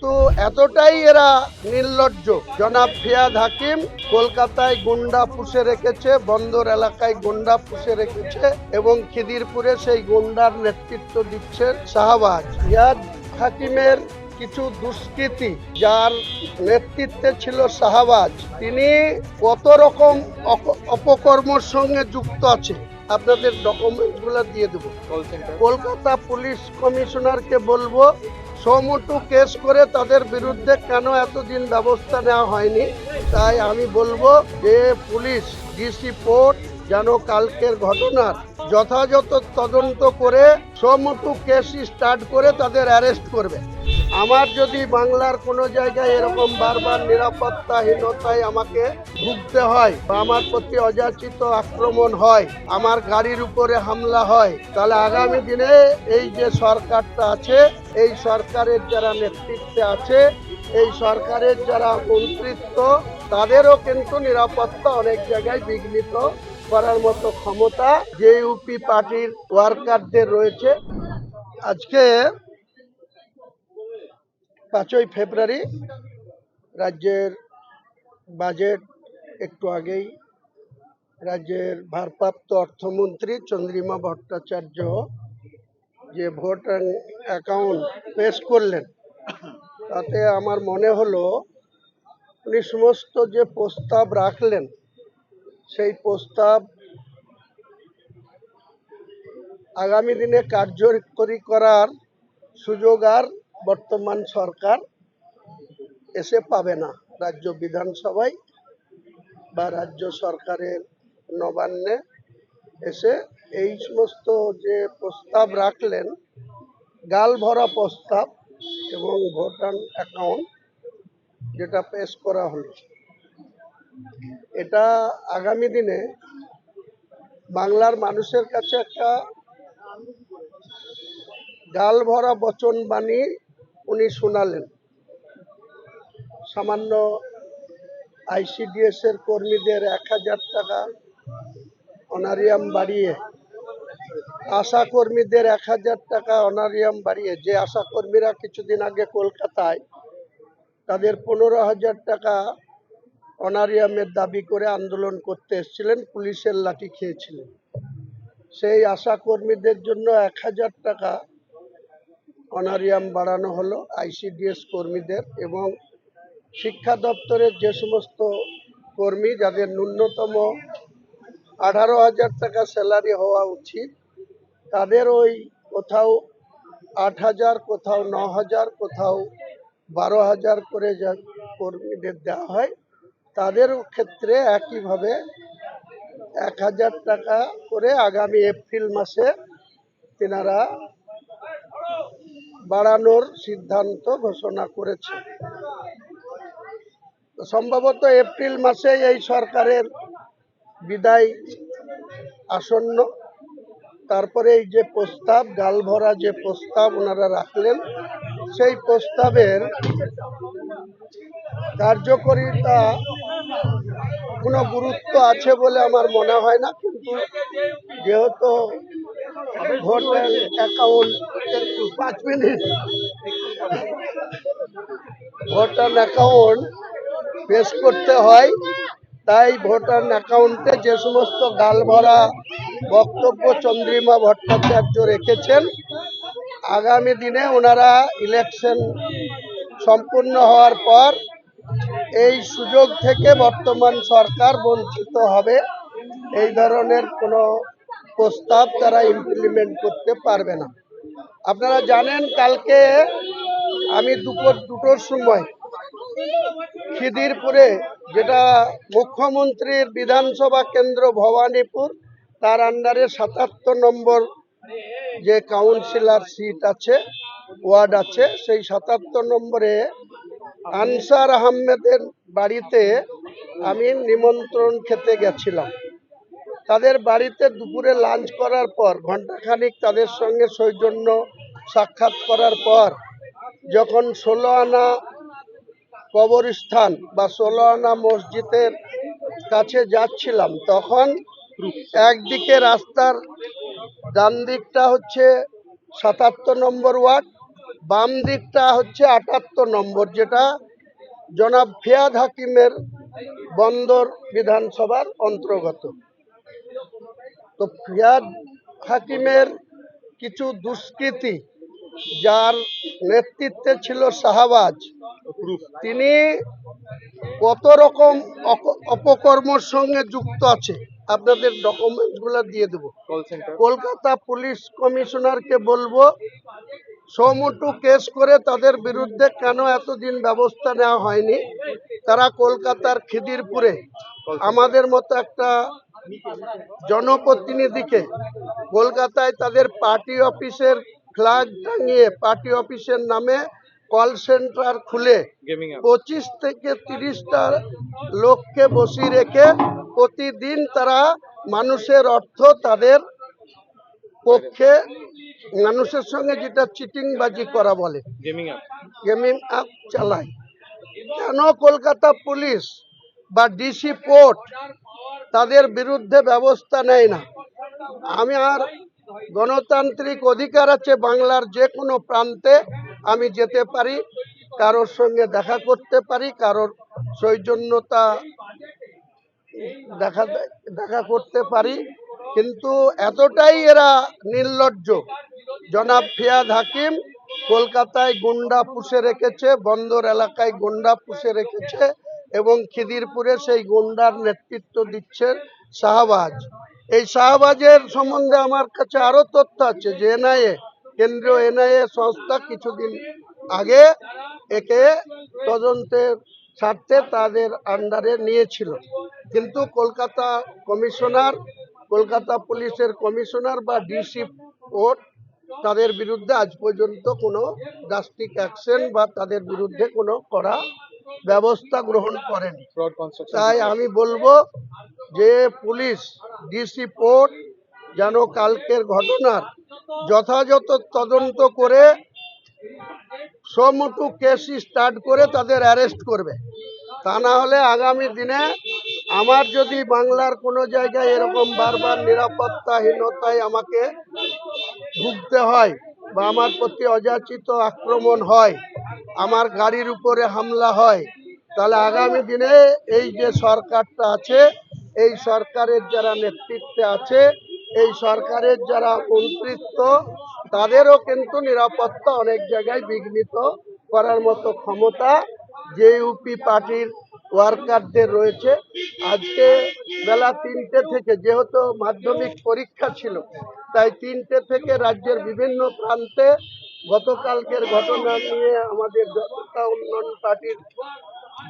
কিন্তু এতটাই এরা নির্লজ্জ। জনাব ফিয়াদ হাকিম কলকাতায় গুন্ডা পুষে রেখেছে, বন্দর এলাকায় গুন্ডা পুষে রেখেছে এবং খিদিরপুরে সেই গুন্ডার নেতৃত্ব দিচ্ছে শাহবাজ। ফিয়াদ হাকিমের কিছু দুষ্কৃতী যার নেতৃত্বে ছিল শাহবাজ, তিনি কত রকম অপকর্মের সঙ্গে যুক্ত আছে আপনাদের ডকুমেন্টগুলো দিয়ে দেবো। কলকাতা পুলিশ কমিশনারকে বলবো সমটু কেস করে তাদের বিরুদ্ধে কেন এতদিন ব্যবস্থা নেওয়া হয়নি। তাই আমি বলবো যে পুলিশ ডিসি পোর্ট যেন কালকের ঘটনার যথাযথ তদন্ত করে সমটু কেস স্টার্ট করে তাদের অ্যারেস্ট করবে। আমার যদি বাংলার কোনো জায়গায় এরকম বারবার নিরাপত্তাহীনতায় আমাকে ভুগতে হয় বা আমার প্রতি অযাচিত আক্রমণ হয়, আমার গাড়ির উপরে হামলা হয়, তাহলে আগামী দিনে এই যে সরকারটা আছে, এই সরকারের যারা নেতৃত্বে আছে, এই সরকারের যারা মন্ত্রিত্ব, তাদেরও কিন্তু নিরাপত্তা অনেক জায়গায় বিঘ্নিত করার মতো ক্ষমতা যে ইউপি পার্টির ওয়ার্কারদের রয়েছে। আজকে 5ই ফেব্রুয়ারি রাজ্যের বাজেট একটু আগেই রাজ্যের ভারপ্রাপ্ত অর্থমন্ত্রী চন্দ্রিমা ভট্টাচার্য যে ভোট অ্যাকাউন্ট পেশ করলেন, তাতে আমার মনে হলো উনি সমস্ত যে প্রস্তাব রাখলেন সেই প্রস্তাব আগামী দিনে কার্যকরী করার সুযোগ আর বর্তমান সরকার এসে পাবে না। রাজ্য বিধানসভায় বা রাজ্য সরকারের নবান্নে এসে এই সমস্ত যে প্রস্তাব রাখলেন, গাল ভরা প্রস্তাব এবং ভোটার অ্যাকাউন্ট যেটা পেশ করা হলো, এটা আগামী দিনে বাংলার মানুষের কাছে একটা গাল ভরা বচন বাণী উনি শোনালেন। সামান্য আইসিডিএস এর কর্মীদের 1000 টাকা অনারিয়াম বাড়িয়ে, আশা কর্মীদের 1000 টাকা অনারিয়াম বাড়িয়ে, যে আশা কর্মীরা কিছুদিন আগে কলকাতায় তাদের 15,000 টাকা অনারিয়ামের দাবি করে আন্দোলন করতে এসেছিলেন, পুলিশের লাঠি খেয়েছিলেন, সেই আশা কর্মীদের জন্য 1000 টাকা অনারিয়াম বাড়ানো হলো আইসিডিএস কর্মীদের। এবং শিক্ষা দপ্তরের যে সমস্ত কর্মী যাদের ন্যূনতম 18,000 টাকা স্যালারি হওয়া উচিত, তাদের ওই কোথাও 8,000, কোথাও 9,000, কোথাও 12,000 করে যা কর্মীদের দেওয়া হয়, তাদের ক্ষেত্রে একইভাবে 1,000 টাকা করে আগামী এপ্রিল মাসে তেনারা বাড়ানোর সিদ্ধান্ত ঘোষণা করেছে। সম্ভবত এপ্রিল মাসে এই সরকারের বিদায় আসন্ন। তারপরে এই যে প্রস্তাব, গালভরা যে প্রস্তাব ওনারা রাখলেন, সেই প্রস্তাবের কার্যকরিতা কোনো গুরুত্ব আছে বলে আমার মনে হয় না। কিন্তু যেহেতু voter account, 5 minute, voter account পেশ করতে হয়, তাই ভোটার অ্যাকাউন্টে যে সমস্ত গালভরা বক্তব্য চন্দ্রিমা ভট্টাচার্য রেখেছেন, আগামী দিনে ওনারা ইলেকশন সম্পূর্ণ হওয়ার পর এই সুযোগ থেকে বর্তমান সরকার বঞ্চিত হবে। এই ধরনের কোনো প্রস্তাব তারা ইমপ্লিমেন্ট করতে পারবে না। আপনারা জানেন, কালকে আমি দুপুর 2টোর সময় খিদিরপুরে, যেটা মুখ্যমন্ত্রীর বিধানসভা কেন্দ্র ভবানীপুর, তার আন্ডারে 77 নম্বর যে কাউন্সিলর সিট আছে, ওয়ার্ড আছে, সেই 77 নম্বরে আনসার আহমেদের বাড়িতে আমি নিমন্ত্রণ খেতে গেছিলাম। তাদের বাড়িতে দুপুরে লাঞ্চ করার পর ঘণ্টাখানিক তাদের সঙ্গে সৌজন্য সাক্ষাৎ করার পর যখন 16 আনা কবরস্থান বা 16 আনা মসজিদের কাছে যাচ্ছিলাম, তখন একদিকে রাস্তার ডান দিকটা হচ্ছে 77 নম্বর ওয়ার্ড, বাম দিকটা হচ্ছে ৭৮ নম্বর, যেটা জনাব ফিয়াদ হাকিমের বন্দর বিধানসভার অন্তর্গত। তো ফিয়াদ হাকিমের কিছু দুষ্কৃতী, যার নেতৃত্বে ছিল শাহবাজ, তিনি কত রকম অপকর্মর সঙ্গে যুক্ত আছে আপনাদের ডকুমেন্টসগুলো দিয়ে দেব। কলকাতা পুলিশ কমিশনারকে বলবো সমটু কেস করে তাদের বিরুদ্ধে কেন এতদিন ব্যবস্থা নেওয়া হয়নি। তারা কলকাতার খিদিরপুরে আমাদের মতো একটা জনপ্রতিনিধিকে কলকাতায় তাদের পার্টি অফিসের ফ্ল্যাগ টাঙিয়ে পার্টি অফিসের নামে কল সেন্টার খুলে 25 থেকে 30টা লোককে বসিয়ে রেখে প্রতিদিন তারা মানুষের অর্থ তাদের পক্ষে, মানুষের সঙ্গে যেটা চিটিংবাজি করা বলে, গেমিং অ্যাপ চালায়। কেন কলকাতা পুলিশ বা ডিসি পোর্ট তাদের বিরুদ্ধে ব্যবস্থা নেয় না? আমার গণতান্ত্রিক অধিকার আছে, বাংলার যে কোনো প্রান্তে আমি যেতে পারি, কারোর সঙ্গে দেখা করতে পারি, কারোর সৌজন্যতা দেখা করতে পারি, কিন্তু এতটাই এরা নির্লজ্জ। জনাব ফিয়াদ হাকিম কলকাতায় গুন্ডা পুষে রেখেছে, বন্দর এলাকায় গুন্ডা পুষে রেখেছে এবং খিদিরপুরে সেই গুন্ডার নেতৃত্ব দিচ্ছে শাহবাজ। এই শাহবাজের সম্বন্ধে আমার কাছে আরো তথ্য আছে যে কেন্দ্রীয় এনআইএ সংস্থা কিছুদিন আগে একে তদন্তের স্বার্থে তাদের আন্ডারে নিয়েছিল, কিন্তু কলকাতা পুলিশের কমিশনার বা ডিসি পোর্ট তাদের বিরুদ্ধে আজ পর্যন্ত কোনো ড্রাস্টিক অ্যাকশন বা তাদের বিরুদ্ধে কোনো কড়া ব্যবস্থা গ্রহণ করেন। তাই আমি বলবো যে পুলিশ ডিসি পোর্ট যেন কালকের ঘটনার যথাযথ তদন্ত করে সমটু কেস স্টার্ট করে তাদের অ্যারেস্ট করবে। তা না হলে আগামী দিনে আমার যদি বাংলার কোনো জায়গায় এরকম বারবার নিরাপত্তাহীনতায় আমাকে ভুগতে হয় বা আমার প্রতি অযাচিত আক্রমণ হয়, আমার গাড়ির উপরে হামলা হয়, তাহলে আগামী দিনে এই যে সরকারটা আছে, এই সরকারের যারা নেতৃত্বে আছে, এই সরকারের যারা মন্ত্রিত্ব, তাদেরও কিন্তু নিরাপত্তা অনেক জায়গায় বিঘ্নিত করার মতো ক্ষমতা যে ইউপি পার্টির ওয়ার্কারদের রয়েছে। আজকে বেলা 3টে থেকে, যেহেতু মাধ্যমিক পরীক্ষা ছিল, তাই 3টে থেকে রাজ্যের বিভিন্ন প্রান্তে গতকালকের ঘটনা নিয়ে আমাদের জনতা উন্নয়ন পার্টির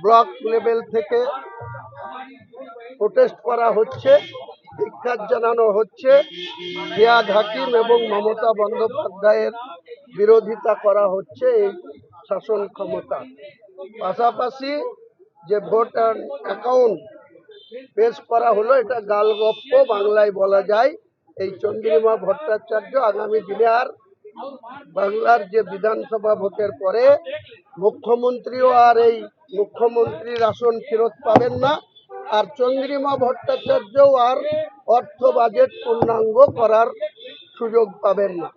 ব্লক লেভেল থেকে প্রোটেস্ট করা হচ্ছে, ধিক্কার জানানো হচ্ছে, ফিয়াদ হাকিম এবং মমতা বন্দ্যোপাধ্যায়ের বিরোধিতা করা হচ্ছে এই শাসন ক্ষমতা। পাশাপাশি যে ভোট অ্যাকাউন্ট পেশ করা হলো, এটা গালগপ্প বাংলায় বলা যায়। এই চন্দ্রিমা ভট্টাচার্য আগামী দিনে আর বাংলার যে বিধানসভা ভোটের পরে মুখ্যমন্ত্রীও আর এই মুখ্যমন্ত্রীর আসন ফেরত পাবেন না, আর চন্দ্রিমা ভট্টাচার্যও আর অর্থ বাজেট পূর্ণাঙ্গ করার সুযোগ পাবেন না।